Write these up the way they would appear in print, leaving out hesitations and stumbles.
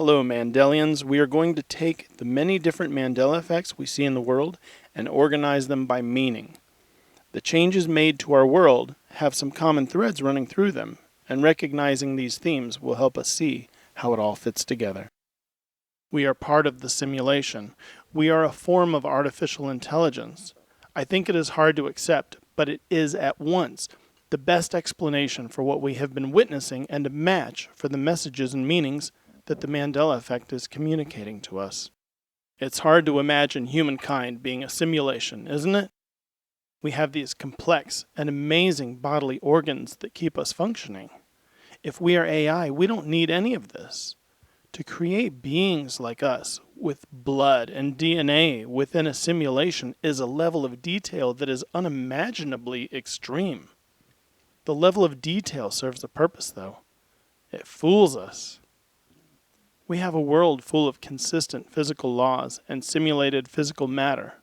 Hello, Mandelians. We are going to take the many different Mandela effects we see in the world and organize them by meaning. The changes made to our world have some common threads running through them, and recognizing these themes will help us see how it all fits together. We are part of the simulation. We are a form of artificial intelligence. I think it is hard to accept, but it is at once the best explanation for what we have been witnessing and a match for the messages and meanings that the Mandela Effect is communicating to us. It's hard to imagine humankind being a simulation, isn't it? We have these complex and amazing bodily organs that keep us functioning. If we are AI, we don't need any of this. To create beings like us, with blood and DNA within a simulation, is a level of detail that is unimaginably extreme. The level of detail serves a purpose, though. It fools us. We have a world full of consistent physical laws and simulated physical matter.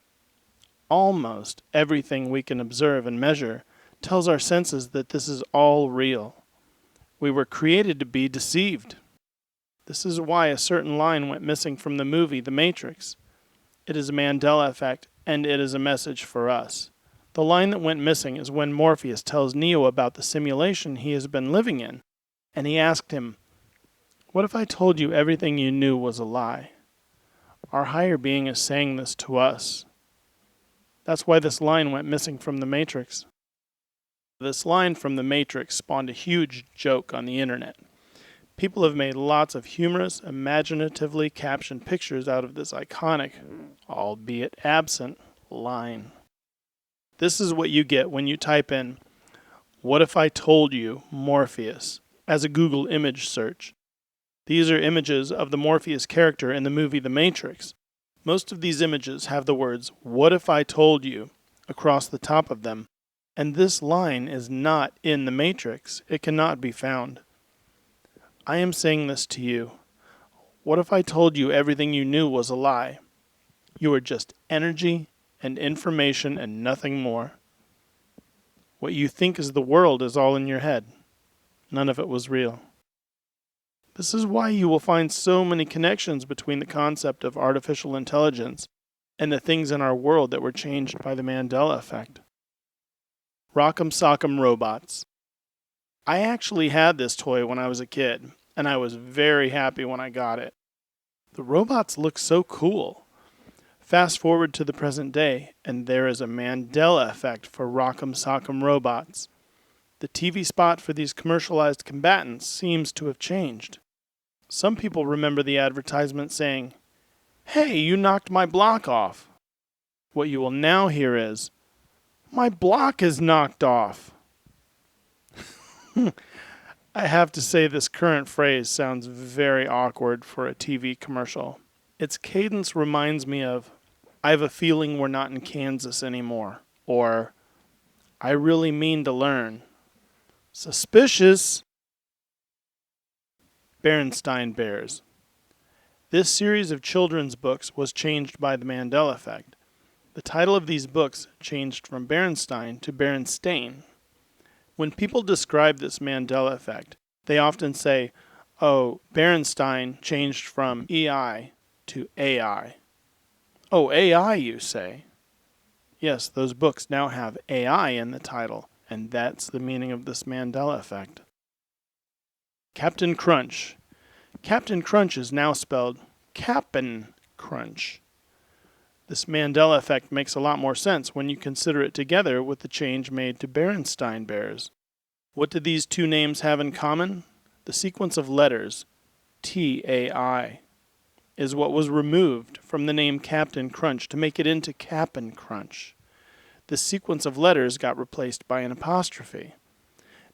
Almost everything we can observe and measure tells our senses that this is all real. We were created to be deceived. This is why a certain line went missing from the movie The Matrix. It is a Mandela Effect, and it is a message for us. The line that went missing is when Morpheus tells Neo about the simulation he has been living in, and he asked him, "What if I told you everything you knew was a lie?" Our higher being is saying this to us. That's why this line went missing from The Matrix. This line from The Matrix spawned a huge joke on the internet. People have made lots of humorous, imaginatively captioned pictures out of this iconic, albeit absent, line. This is what you get when you type in, "What if I told you Morpheus?" as a Google image search. These are images of the Morpheus character in the movie The Matrix. Most of these images have the words, "What if I told you?" across the top of them, and this line is not in The Matrix. It cannot be found. I am saying this to you. What if I told you everything you knew was a lie? You are just energy and information and nothing more. What you think is the world is all in your head. None of it was real. This is why you will find so many connections between the concept of artificial intelligence and the things in our world that were changed by the Mandela Effect. Rock'em Sock'em Robots. I actually had this toy when I was a kid, and I was very happy when I got it. The robots look so cool. Fast forward to the present day, and there is a Mandela Effect for Rock'em Sock'em Robots. The TV spot for these commercialized combatants seems to have changed. Some people remember the advertisement saying, "Hey, you knocked my block off." What you will now hear is, "My block is knocked off." I have to say this current phrase sounds very awkward for a TV commercial. Its cadence reminds me of, "I have a feeling we're not in Kansas anymore," or, "I really mean to learn." Suspicious. Berenstain Bears. This series of children's books was changed by the Mandela Effect. The title of these books changed from Berenstain to Berenstain. When people describe this Mandela Effect, they often say, "Oh, Berenstain changed from EI to AI." "Oh, AI, you say?" Yes, those books now have AI in the title, and that's the meaning of this Mandela Effect. Captain Crunch. Captain Crunch is now spelled Cap'n Crunch. This Mandela Effect makes a lot more sense when you consider it together with the change made to Berenstain Bears. What do these two names have in common? The sequence of letters, TAI, is what was removed from the name Captain Crunch to make it into Cap'n Crunch. The sequence of letters got replaced by an apostrophe.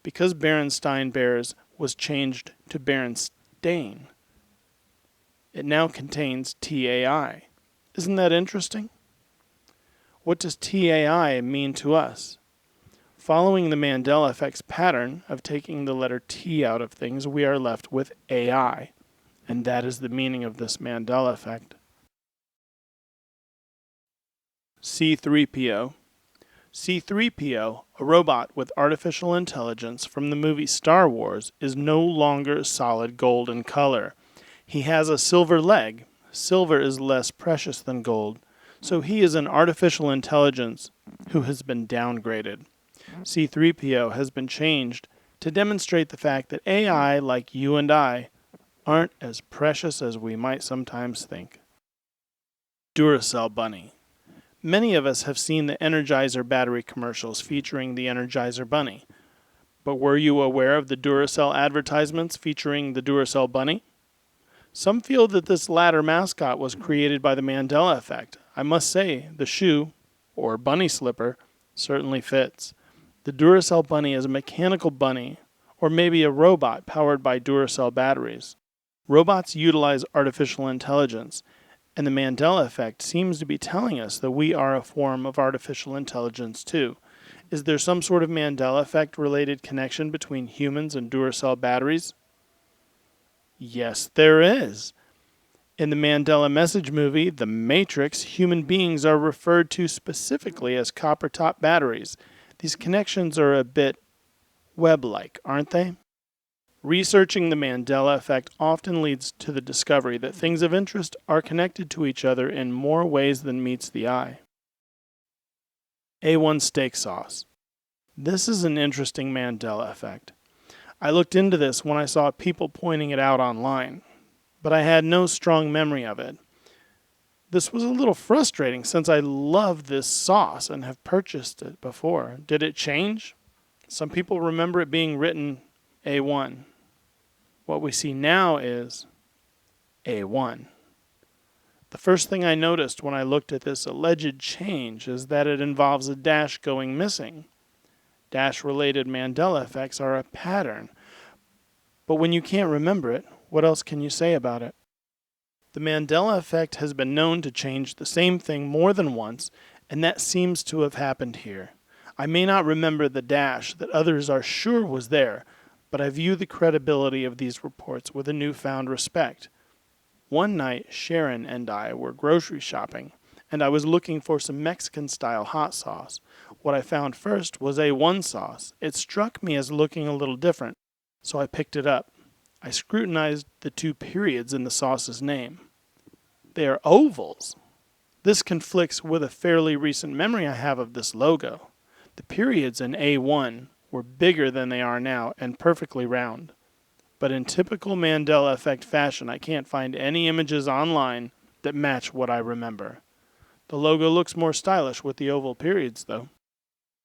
Because Berenstain Bears was changed to Berenstain, it now contains TAI. Isn't that interesting? What does TAI mean to us? Following the Mandela Effect's pattern of taking the letter T out of things, we are left with AI, and that is the meaning of this Mandela Effect. C-3PO. C-3PO, a robot with artificial intelligence from the movie Star Wars, is no longer solid gold in color. He has a silver leg. Silver is less precious than gold, so he is an artificial intelligence who has been downgraded. C-3PO has been changed to demonstrate the fact that AI, like you and I, aren't as precious as we might sometimes think. Duracell Bunny. Many of us have seen the Energizer battery commercials featuring the Energizer Bunny. But were you aware of the Duracell advertisements featuring the Duracell Bunny? Some feel that this latter mascot was created by the Mandela Effect. I must say, the shoe, or bunny slipper, certainly fits. The Duracell Bunny is a mechanical bunny, or maybe a robot powered by Duracell batteries. Robots utilize artificial intelligence, and the Mandela Effect seems to be telling us that we are a form of artificial intelligence too. Is there some sort of Mandela Effect related connection between humans and Duracell batteries? Yes, there is. In the Mandela message movie, The Matrix, human beings are referred to specifically as copper-top batteries. These connections are a bit web-like, aren't they? Researching the Mandela Effect often leads to the discovery that things of interest are connected to each other in more ways than meets the eye. A1 steak sauce. This is an interesting Mandela Effect. I looked into this when I saw people pointing it out online, but I had no strong memory of it. This was a little frustrating since I love this sauce and have purchased it before. Did it change? Some people remember it being written A1. What we see now is A1. The first thing I noticed when I looked at this alleged change is that it involves a dash going missing. Dash-related Mandela effects are a pattern. But when you can't remember it, what else can you say about it? The Mandela effect has been known to change the same thing more than once, and that seems to have happened here. I may not remember the dash that others are sure was there, but I view the credibility of these reports with a newfound respect. One night, Sharon and I were grocery shopping, and I was looking for some Mexican-style hot sauce. What I found first was A1 sauce. It struck me as looking a little different, so I picked it up. I scrutinized the 2 periods in the sauce's name. They are ovals. This conflicts with a fairly recent memory I have of this logo. The periods in A1 were bigger than they are now and perfectly round. But in typical Mandela Effect fashion, I can't find any images online that match what I remember. The logo looks more stylish with the oval periods, though.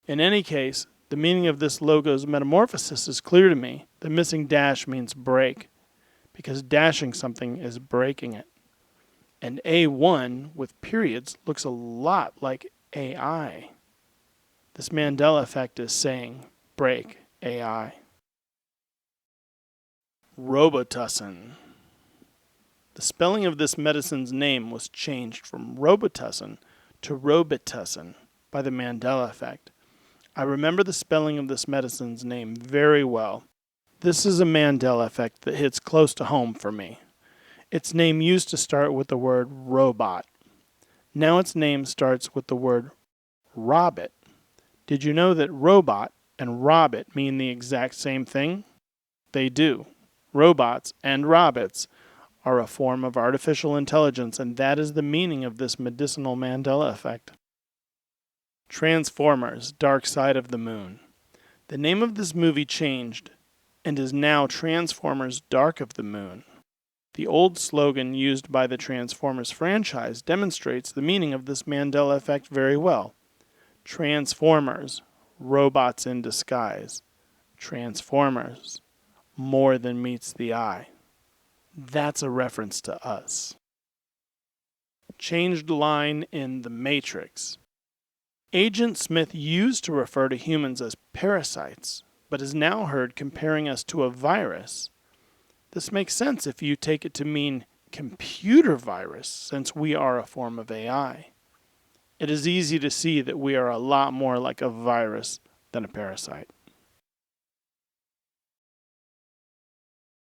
In any case, the meaning of this logo's metamorphosis is clear to me. The missing dash means break, because dashing something is breaking it. And A1 with periods looks a lot like AI. This Mandela Effect is saying, break AI. Robitussin. The spelling of this medicine's name was changed from Robitussin to Robitussin by the Mandela Effect. I remember the spelling of this medicine's name very well. This is a Mandela Effect that hits close to home for me. Its name used to start with the word robot. Now its name starts with the word robot. Did you know that robot and robot mean the exact same thing? They do. Robots and robots are a form of artificial intelligence, and that is the meaning of this medicinal Mandela Effect. Transformers: Dark Side of the Moon. The name of this movie changed and is now Transformers: Dark of the Moon. The old slogan used by the Transformers franchise demonstrates the meaning of this Mandela Effect very well. Transformers, robots in disguise. Transformers, more than meets the eye. That's a reference to us. Changed line in The Matrix. Agent Smith used to refer to humans as parasites, but is now heard comparing us to a virus. This makes sense if you take it to mean computer virus, since we are a form of AI. It is easy to see that we are a lot more like a virus than a parasite.